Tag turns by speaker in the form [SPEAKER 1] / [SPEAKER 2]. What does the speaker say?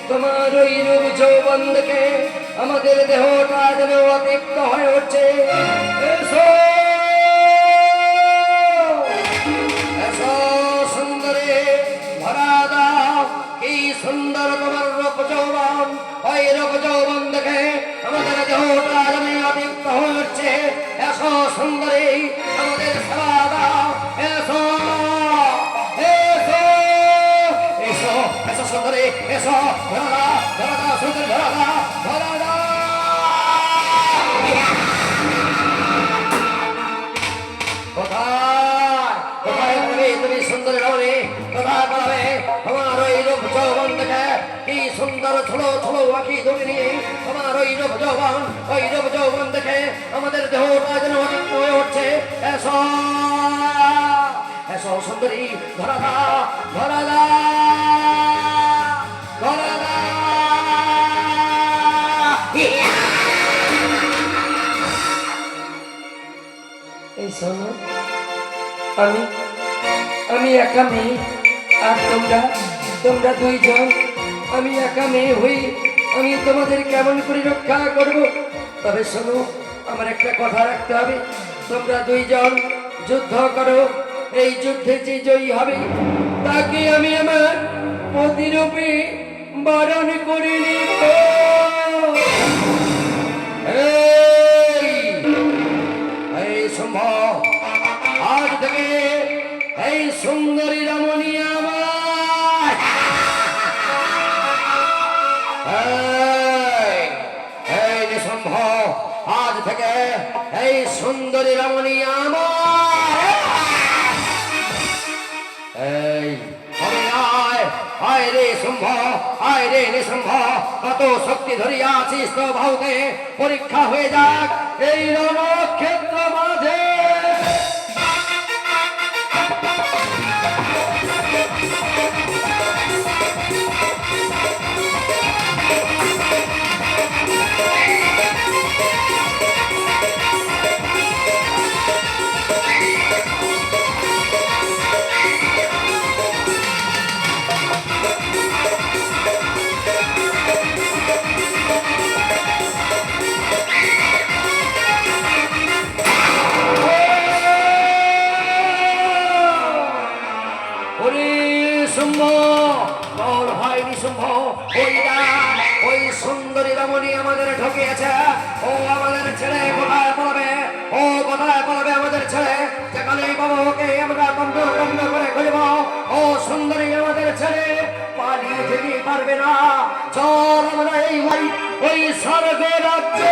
[SPEAKER 1] তোমার ওই রূপ যৌবন দেখে আমাদের দেহটা যেন অতিক্ত হয়ে উঠছে। এসো এসো সুন্দরী, ধরা দাও কি সুন্দর তোমার রূপ যৌবন। ওই রূপ যৌবন দেখে আমাদের দেহটা যেন অতিক্ত হয়ে উঠছে। এসো সুন্দরী, আমাদের সেবা দাও। এসো এসো এসো এসো সুন্দরী, এসো ধরা দাও, ধরা দাও সুন্দরী, ধরা দাও, ধরা দাও। কোথায় কোথায় পালাবে তুমি সুন্দরী রমণী? কোথায় পালাবে? তোমার ওই রূপ যৌবন দেখে কি সুন্দর ছোলো ছোলো আঁখি দুটিনি। তোমার ওই রূপ যৌবন, ওই রূপ যৌবন দেখে আমাদের দেহটা যেন অতিক্ত হয়ে উঠছে। এসো এসো সুন্দরী, ধরা দাও, ধরা দাও, ধরা দাও। এই শোনো, আমি আমি একা মেয়ে, আর তোমরা তোমরা দুইজন। আমি একা মেয়ে হই, আমি তোমাদের কেমন করে রক্ষা করব? তবে শোনো, আমার একটা কথা রাখতে হবে। তোমরা দুইজন যুদ্ধ করো, এই যুদ্ধে যে জয়ী হবে তাকে আমি আমার প্রতিরূপে বরণ করে নেব। এই সম্ভব, আজ থেকে এই সুন্দরী রমণী আমার। এই সম্ভব, আজ থেকে এই সুন্দরী রমণী আমার। এই আয় আয় রে সম্ভব, আয় রে সম্ভব, কত শক্তি ধরিয়া আছিস তো ভাউতে। পরীক্ষা হয়ে যাক এই রণক্ষেত্র মাঝে। ওই সুন্দরী রমণী আমাদের ঠকিয়েছে। ও আমাদের ছেড়ে কোথায় পালাবে? ও কোথায় পালাবে আমাদের ছেড়ে? যেখানেই পাবো ওকে আমরা তন্ত্র তন্ত্র করে খুঁজব। ও সুন্দরী আমাদের ছেড়ে পালিয়ে যেতে পারবে না। চল আমরা এই ওই স্বর্গ রাজ্যে